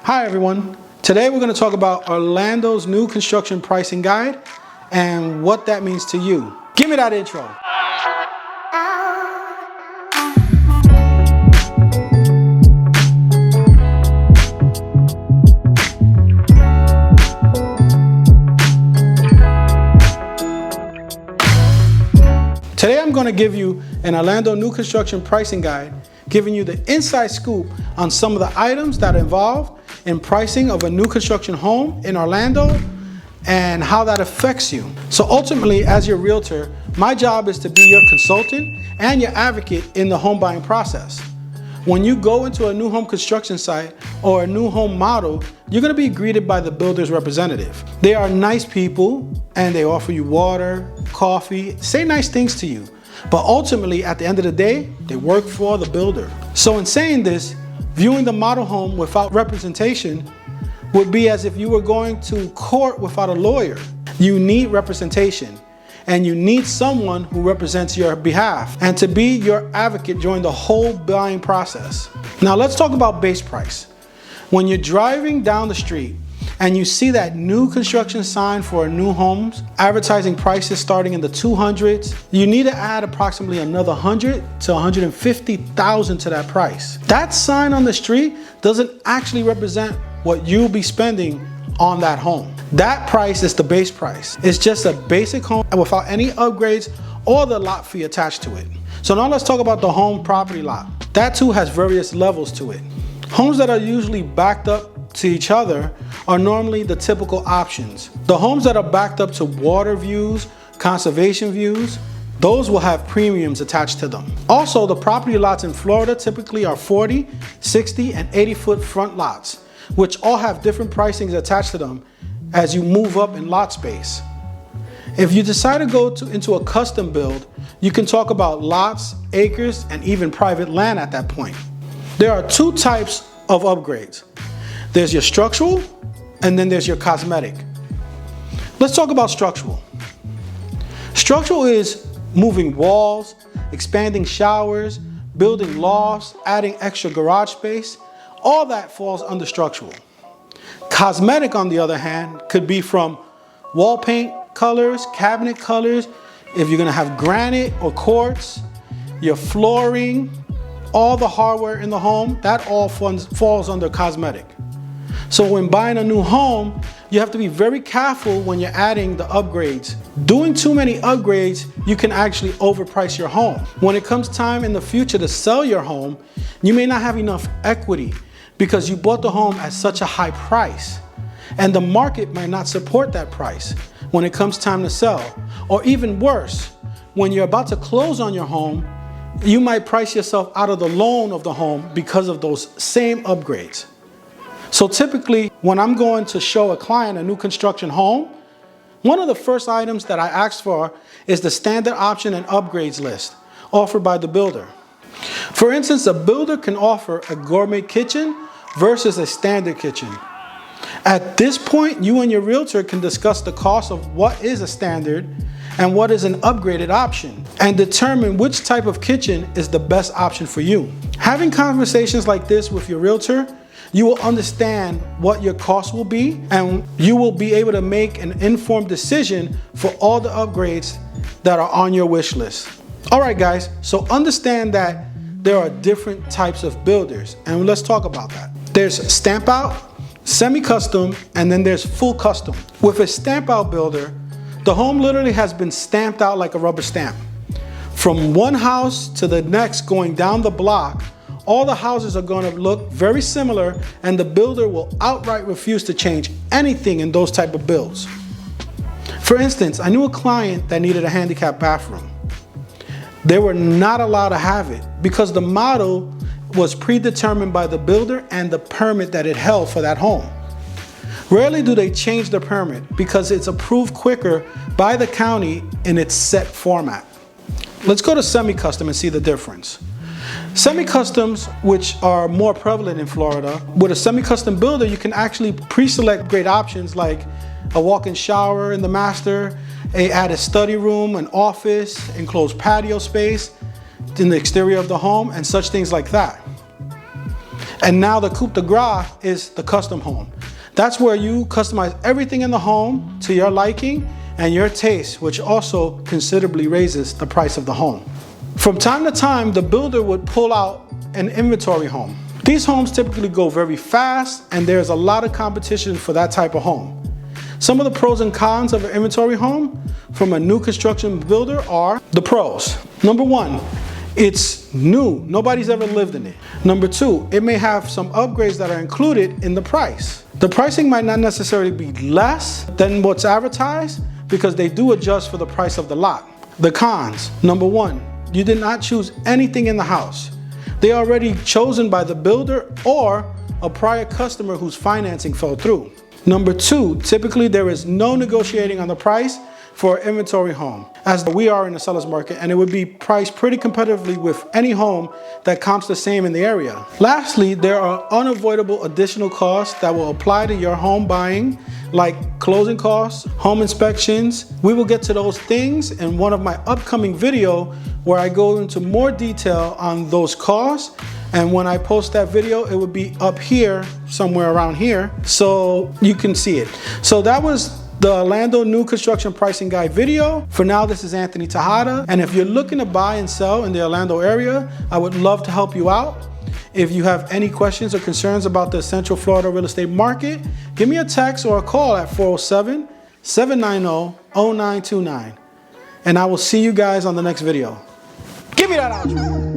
Hi everyone. Today we're going to talk about Orlando's new construction pricing guide and what that means to you. Give me that intro. Today I'm going to give you an Orlando new construction pricing guide, giving you the inside scoop on some of the items that are involved in pricing of a new construction home in Orlando and how that affects you. So ultimately, as your realtor, my job is to be your consultant and your advocate in the home buying process. When you go into a new home construction site or a new home model, you're going to be greeted by the builder's representative. They are nice people and they offer you water, coffee, say nice things to you. But ultimately, at the end of the day, they work for the builder. So in saying this, viewing the model home without representation would be as if you were going to court without a lawyer. You need representation and you need someone who represents your behalf and to be your advocate during the whole buying process. Now let's talk about base price. When you're driving down the street and you see that new construction sign for new homes, advertising prices starting in the 200s, you need to add approximately another 100 to 150,000 to that price. That sign on the street doesn't actually represent what you'll be spending on that home. That price is the base price. It's just a basic home without any upgrades or the lot fee attached to it. So now let's talk about the home property lot. That too has various levels to it. Homes that are usually backed up to each other are normally the typical options. The homes that are backed up to water views, conservation views, those will have premiums attached to them. Also, the property lots in Florida typically are 40, 60, and 80-foot front lots, which all have different pricings attached to them as you move up in lot space. If you decide to go into a custom build, you can talk about lots, acres, and even private land at that point. There are two types of upgrades. There's your structural, and then there's your cosmetic. Let's talk about structural. Structural is moving walls, expanding showers, building lofts, adding extra garage space. All that falls under structural. Cosmetic, on the other hand, could be from wall paint colors, cabinet colors, if you're gonna have granite or quartz, your flooring, all the hardware in the home, that all falls under cosmetic. So when buying a new home, you have to be very careful when you're adding the upgrades. Doing too many upgrades, you can actually overprice your home. When it comes time in the future to sell your home, you may not have enough equity because you bought the home at such a high price. And the market might not support that price when it comes time to sell. Or even worse, when you're about to close on your home, you might price yourself out of the loan of the home because of those same upgrades. So typically, when I'm going to show a client a new construction home, one of the first items that I ask for is the standard option and upgrades list offered by the builder. For instance, a builder can offer a gourmet kitchen versus a standard kitchen. At this point, you and your realtor can discuss the cost of what is a standard and what is an upgraded option and determine which type of kitchen is the best option for you. Having conversations like this with your realtor, you will understand what your cost will be and you will be able to make an informed decision for all the upgrades that are on your wish list. All right, guys, so understand that there are different types of builders and let's talk about that. There's stamp out, semi-custom, and then there's full custom. With a stamp out builder, the home literally has been stamped out like a rubber stamp. From one house to the next going down the block, all the houses are going to look very similar and the builder will outright refuse to change anything in those type of builds. For instance, I knew a client that needed a handicapped bathroom. They were not allowed to have it because the model was predetermined by the builder and the permit that it held for that home. Rarely do they change the permit because it's approved quicker by the county in its set format. Let's go to semi-custom and see the difference. Semi-customs, which are more prevalent in Florida, with a semi-custom builder, you can actually pre-select great options like a walk-in shower in the master, a added study room, an office, enclosed patio space in the exterior of the home, and such things like that. And now the coup de grace is the custom home. That's where you customize everything in the home to your liking and your taste, which also considerably raises the price of the home. From time to time, the builder would pull out an inventory home. These homes typically go very fast, and there's a lot of competition for that type of home. Some of the pros and cons of an inventory home from a new construction builder are the pros. Number one, it's new. Nobody's ever lived in it. Number two, it may have some upgrades that are included in the price. The pricing might not necessarily be less than what's advertised because they do adjust for the price of the lot. The cons. Number one, you did not choose anything in the house. They are already chosen by the builder or a prior customer whose financing fell through. Number two, typically there is no negotiating on the price for an inventory home, as we are in the seller's market, and it would be priced pretty competitively with any home that comps the same in the area. Lastly, there are unavoidable additional costs that will apply to your home buying, like closing costs, home inspections. We will get to those things in one of my upcoming videos where I go into more detail on those costs. And when I post that video, it would be up here, somewhere around here, so you can see it. So that was the Orlando New Construction Pricing Guide video. For now, this is Anthony Tejada. And if you're looking to buy and sell in the Orlando area, I would love to help you out. If you have any questions or concerns about the Central Florida real estate market, give me a text or a call at 407-790-0929. And I will see you guys on the next video. Give me that outro.